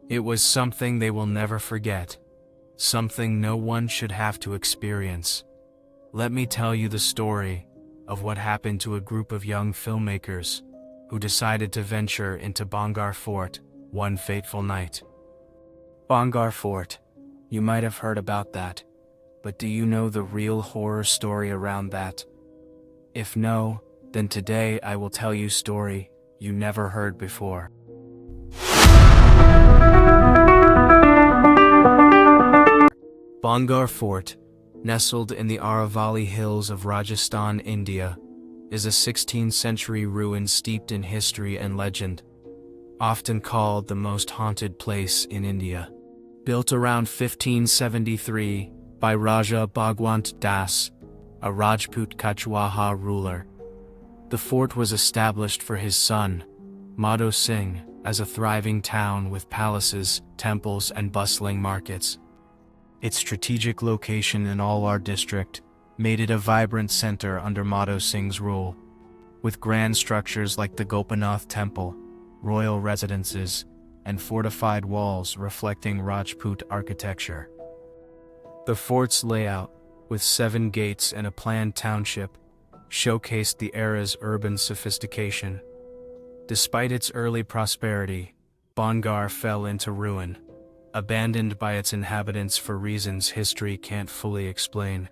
It was something they will never forget, something no one should have to experience. Let me tell you the story of what happened to a group of young filmmakers who decided to venture into Bhangarh Fort one fateful night. Bhangarh Fort, you might have heard about that, but do you know the real horror story around that? If no, then today I will tell you a story you never heard before. Bhangarh Fort, nestled in the Aravalli hills of Rajasthan, India, is a 16th century ruin steeped in history and legend, often called the most haunted place in India. Built around 1573 by Raja Bhagwant Das, a Rajput Kachwaha ruler, the fort was established for his son, Madho Singh, as a thriving town with palaces, temples, and bustling markets. Its strategic location in Alwar district made it a vibrant center under Madho Singh's rule, with grand structures like the Gopinath Temple, royal residences, and fortified walls reflecting Rajput architecture. The fort's layout, with 7 gates and a planned township, showcased the era's urban sophistication. Despite its early prosperity, Bhangarh fell into ruin, abandoned by its inhabitants for reasons history can't fully explain.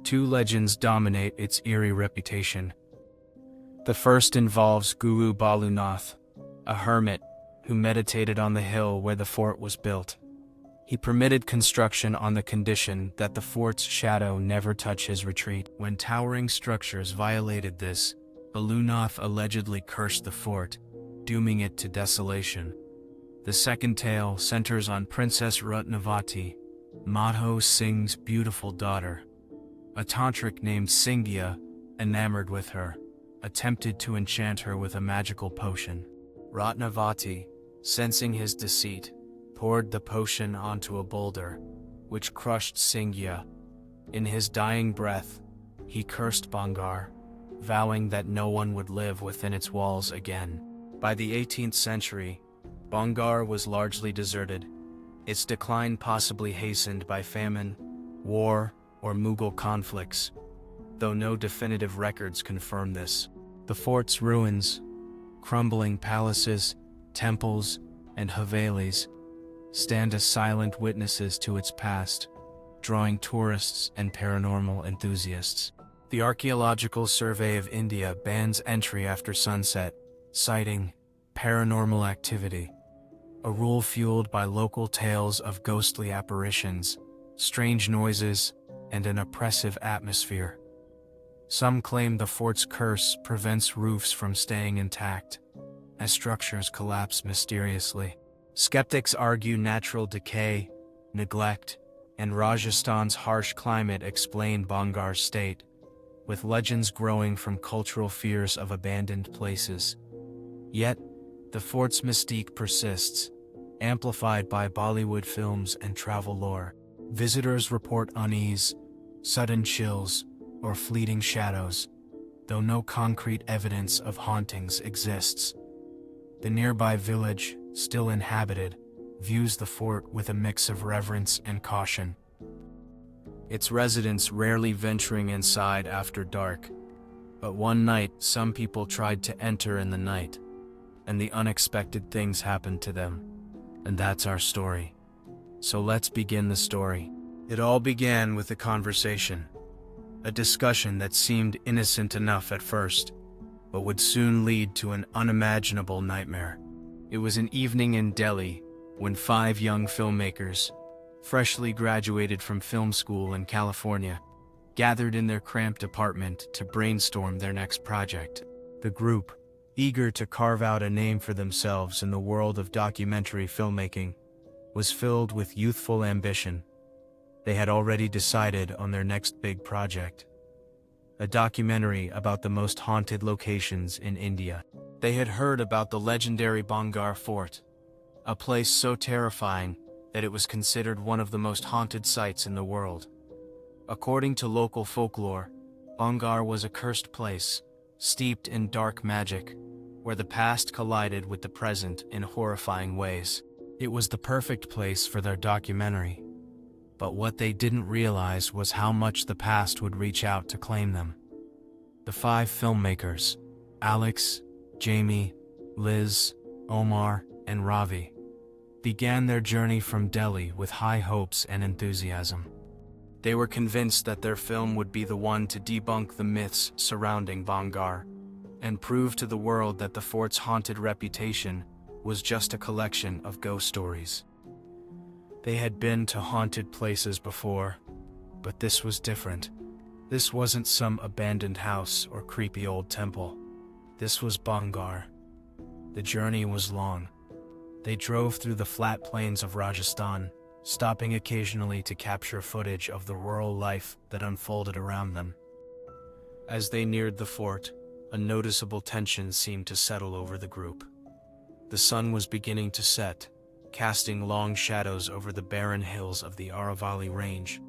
2 legends dominate its eerie reputation. The first involves Guru Balunath, a hermit who meditated on the hill where the fort was built. He permitted construction on the condition that the fort's shadow never touch his retreat. When towering structures violated this, Balunath allegedly cursed the fort, dooming it to desolation. The second tale centers on Princess Ratnavati, Madho Singh's beautiful daughter. A tantric named Singya, enamored with her, attempted to enchant her with a magical potion. Ratnavati, sensing his deceit, poured the potion onto a boulder, which crushed Singya. In his dying breath, he cursed Bhangarh, vowing that no one would live within its walls again. By the 18th century, Bhangarh was largely deserted, its decline possibly hastened by famine, war, or Mughal conflicts, though no definitive records confirm this. The fort's ruins, crumbling palaces, temples, and havelis, stand as silent witnesses to its past, drawing tourists and paranormal enthusiasts. The Archaeological Survey of India bans entry after sunset, citing paranormal activity, a rule fueled by local tales of ghostly apparitions, strange noises, and an oppressive atmosphere. Some claim the fort's curse prevents roofs from staying intact, as structures collapse mysteriously. Skeptics argue natural decay, neglect, and Rajasthan's harsh climate explain Bhangarh's state, with legends growing from cultural fears of abandoned places. Yet, the fort's mystique persists, amplified by Bollywood films and travel lore. Visitors report unease, sudden chills, or fleeting shadows, though no concrete evidence of hauntings exists. The nearby village, still inhabited, views the fort with a mix of reverence and caution, its residents rarely venturing inside after dark. But one night, some people tried to enter in the night, and the unexpected things happened to them. And that's our story. So let's begin the story. It all began with a conversation, a discussion that seemed innocent enough at first, but would soon lead to an unimaginable nightmare. It was an evening in Delhi when 5 young filmmakers, freshly graduated from film school in California, gathered in their cramped apartment to brainstorm their next project. The group, eager to carve out a name for themselves in the world of documentary filmmaking, was filled with youthful ambition. They had already decided on their next big project, a documentary about the most haunted locations in India. They had heard about the legendary Bhangarh Fort, a place so terrifying that it was considered one of the most haunted sites in the world. According to local folklore, Bhangarh was a cursed place, steeped in dark magic, where the past collided with the present in horrifying ways. It was the perfect place for their documentary. But what they didn't realize was how much the past would reach out to claim them. The 5 filmmakers, Alex, Jamie, Liz, Omar, and Ravi, began their journey from Delhi with high hopes and enthusiasm. They were convinced that their film would be the one to debunk the myths surrounding Bhangarh and prove to the world that the fort's haunted reputation was just a collection of ghost stories. They had been to haunted places before, but this was different. This wasn't some abandoned house or creepy old temple. This was Bhangarh. The journey was long. They drove through the flat plains of Rajasthan, stopping occasionally to capture footage of the rural life that unfolded around them. As they neared the fort, a noticeable tension seemed to settle over the group. The sun was beginning to set, casting long shadows over the barren hills of the Aravalli range.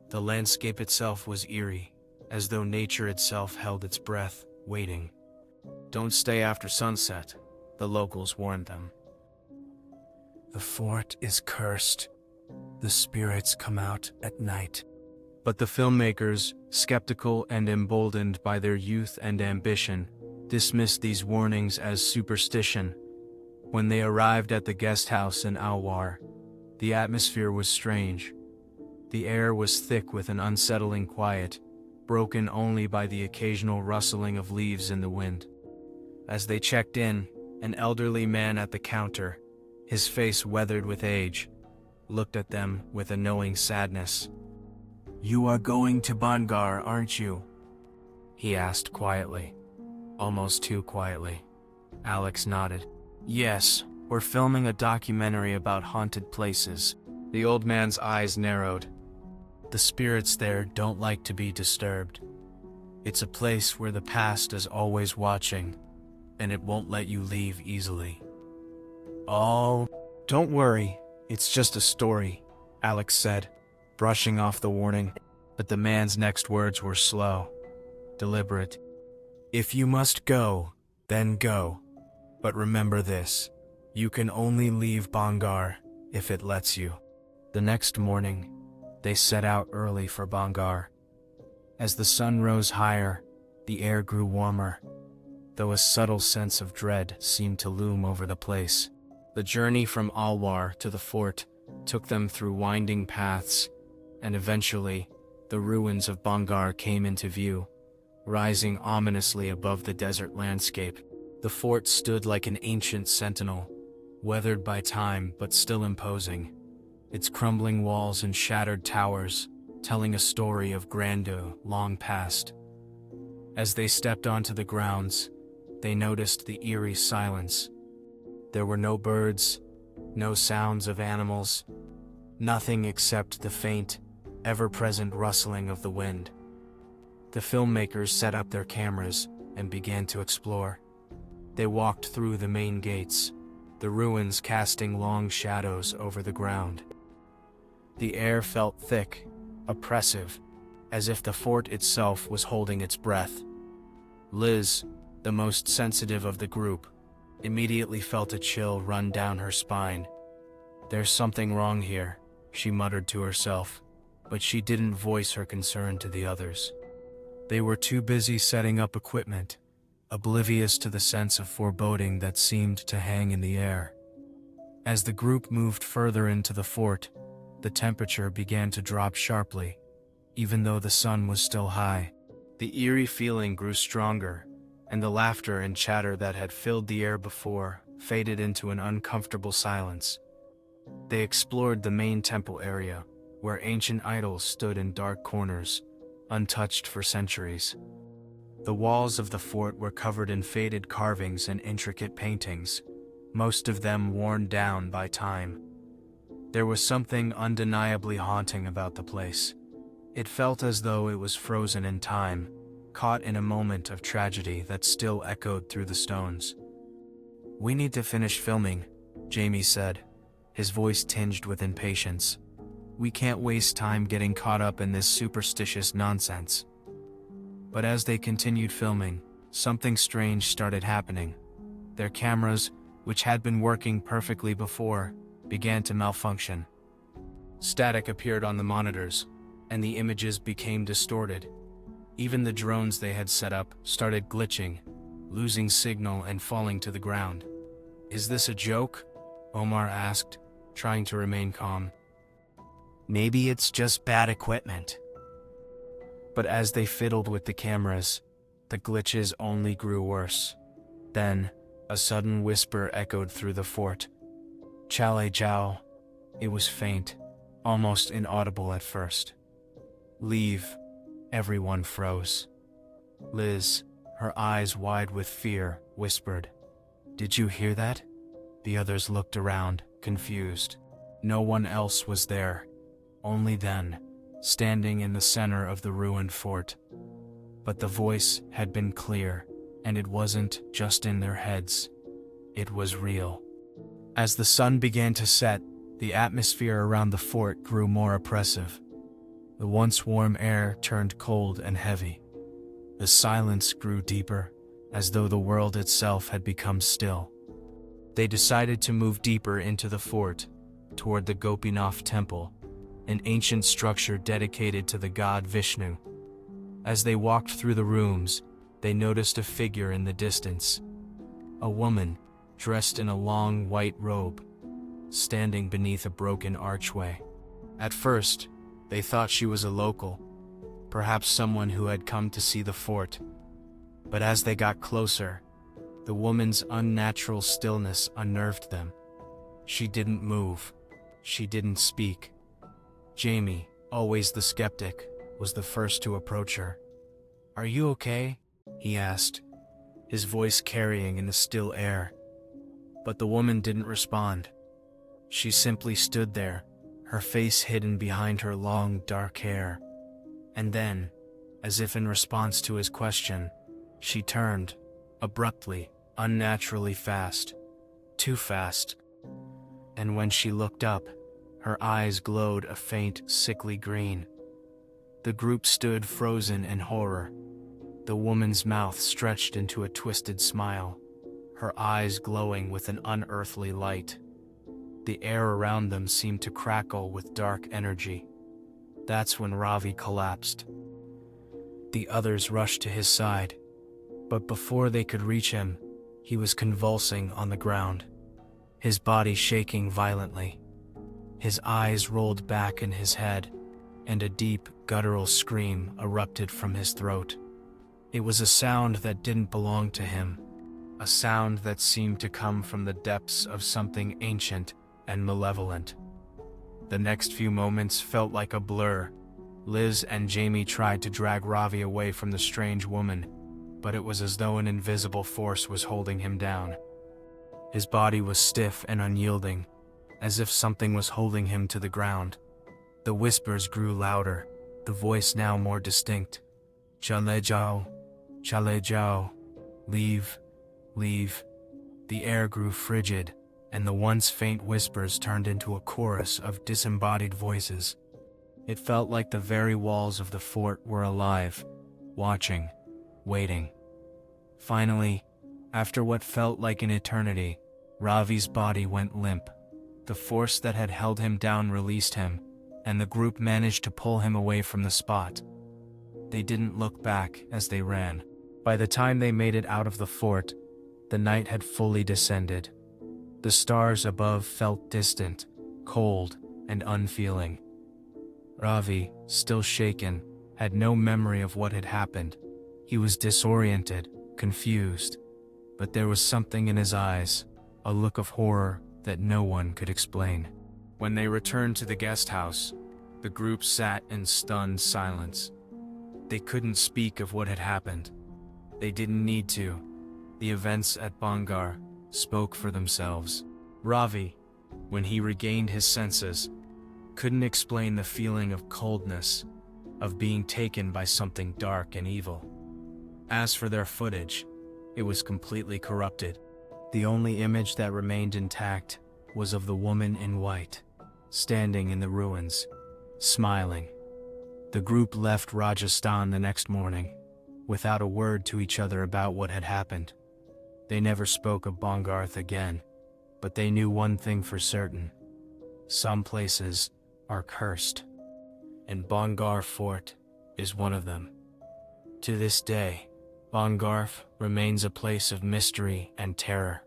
The landscape itself was eerie, as though nature itself held its breath, waiting. "Don't stay after sunset," the locals warned them. "The fort is cursed. The spirits come out at night." But the filmmakers, skeptical and emboldened by their youth and ambition, dismissed these warnings as superstition. When they arrived at the guest house in Alwar, the atmosphere was strange. The air was thick with an unsettling quiet, broken only by the occasional rustling of leaves in the wind. As they checked in, an elderly man at the counter, his face weathered with age, looked at them with a knowing sadness. "You are going to Bhangarh, aren't you?" he asked quietly. Almost too quietly. Alex nodded. "Yes, we're filming a documentary about haunted places." The old man's eyes narrowed. "The spirits there don't like to be disturbed. It's a place where the past is always watching, and it won't let you leave easily." "Oh, don't worry, it's just a story," Alex said, brushing off the warning. But the man's next words were slow, deliberate. "If you must go, then go. But remember this, you can only leave Bhangarh if it lets you." The next morning, they set out early for Bhangarh. As the sun rose higher, the air grew warmer, though a subtle sense of dread seemed to loom over the place. The journey from Alwar to the fort took them through winding paths, and eventually, the ruins of Bhangarh came into view, rising ominously above the desert landscape. The fort stood like an ancient sentinel, weathered by time but still imposing, its crumbling walls and shattered towers telling a story of grandeur long past. As they stepped onto the grounds, they noticed the eerie silence. There were no birds, no sounds of animals, nothing except the faint, ever-present rustling of the wind. The filmmakers set up their cameras and began to explore. They walked through the main gates, the ruins casting long shadows over the ground. The air felt thick, oppressive, as if the fort itself was holding its breath. Liz, the most sensitive of the group, immediately felt a chill run down her spine. "There's something wrong here," she muttered to herself, but she didn't voice her concern to the others. They were too busy setting up equipment, oblivious to the sense of foreboding that seemed to hang in the air. As the group moved further into the fort, the temperature began to drop sharply, even though the sun was still high. The eerie feeling grew stronger, and the laughter and chatter that had filled the air before faded into an uncomfortable silence. They explored the main temple area, where ancient idols stood in dark corners, untouched for centuries. The walls of the fort were covered in faded carvings and intricate paintings, most of them worn down by time. There was something undeniably haunting about the place. It felt as though it was frozen in time, caught in a moment of tragedy that still echoed through the stones. "We need to finish filming," Jamie said, his voice tinged with impatience. "We can't waste time getting caught up in this superstitious nonsense." But as they continued filming, something strange started happening. Their cameras, which had been working perfectly before, began to malfunction. Static appeared on the monitors, and the images became distorted. Even the drones they had set up started glitching, losing signal and falling to the ground. "Is this a joke?" Omar asked, trying to remain calm. "Maybe it's just bad equipment." But as they fiddled with the cameras, the glitches only grew worse. Then, a sudden whisper echoed through the fort. "Chale Jiao." It was faint, almost inaudible at first. "Leave." Everyone froze. Liz, her eyes wide with fear, whispered, "Did you hear that?" The others looked around, confused. No one else was there. Only then, standing in the center of the ruined fort. But the voice had been clear, and it wasn't just in their heads. It was real. As the sun began to set, the atmosphere around the fort grew more oppressive. The once warm air turned cold and heavy. The silence grew deeper, as though the world itself had become still. They decided to move deeper into the fort, toward the Gopinath temple, an ancient structure dedicated to the god Vishnu. As they walked through the rooms, they noticed a figure in the distance. A woman, dressed in a long white robe, standing beneath a broken archway. At first, they thought she was a local, perhaps someone who had come to see the fort. But as they got closer, the woman's unnatural stillness unnerved them. She didn't move. She didn't speak. Jamie, always the skeptic, was the first to approach her. "Are you okay?" he asked, his voice carrying in the still air. But the woman didn't respond. She simply stood there, her face hidden behind her long, dark hair. And then, as if in response to his question, she turned, abruptly, unnaturally fast. Too fast. And when she looked up, her eyes glowed a faint, sickly green. The group stood frozen in horror. The woman's mouth stretched into a twisted smile, her eyes glowing with an unearthly light. The air around them seemed to crackle with dark energy. That's when Ravi collapsed. The others rushed to his side, but before they could reach him, he was convulsing on the ground, his body shaking violently. His eyes rolled back in his head, and a deep, guttural scream erupted from his throat. It was a sound that didn't belong to him, a sound that seemed to come from the depths of something ancient and malevolent. The next few moments felt like a blur. Liz and Jamie tried to drag Ravi away from the strange woman, but it was as though an invisible force was holding him down. His body was stiff and unyielding, as if something was holding him to the ground. The whispers grew louder, the voice now more distinct. "Chale Jiao, Chale Jiao, leave, leave." The air grew frigid, and the once faint whispers turned into a chorus of disembodied voices. It felt like the very walls of the fort were alive, watching, waiting. Finally, after what felt like an eternity, Ravi's body went limp. The force that had held him down released him, and the group managed to pull him away from the spot. They didn't look back as they ran. By the time they made it out of the fort, the night had fully descended. The stars above felt distant, cold, and unfeeling. Ravi, still shaken, had no memory of what had happened. He was disoriented, confused, but there was something in his eyes, a look of horror that no one could explain. When they returned to the guest house, the group sat in stunned silence. They couldn't speak of what had happened. They didn't need to. The events at Bhangarh spoke for themselves. Ravi, when he regained his senses, couldn't explain the feeling of coldness, of being taken by something dark and evil. As for their footage, it was completely corrupted. The only image that remained intact was of the woman in white, standing in the ruins, smiling. The group left Rajasthan the next morning, without a word to each other about what had happened. They never spoke of Bhangarh again, but they knew one thing for certain. Some places are cursed, and Bhangarh Fort is one of them. To this day, Bhangarh remains a place of mystery and terror.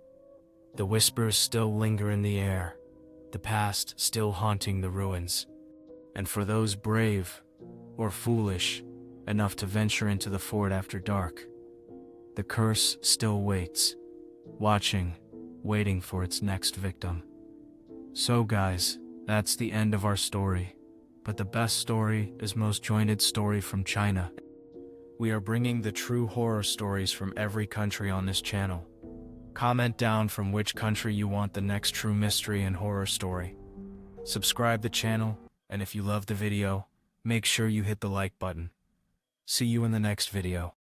The whispers still linger in the air, the past still haunting the ruins. And for those brave or foolish enough to venture into the fort after dark, the curse still waits, watching, waiting for its next victim. So guys, that's the end of our story. But the best story is most jointed story from China. We are bringing the true horror stories from every country on this channel. Comment down from which country you want the next true mystery and horror story. Subscribe the channel, and if you love the video, make sure you hit the like button. See you in the next video.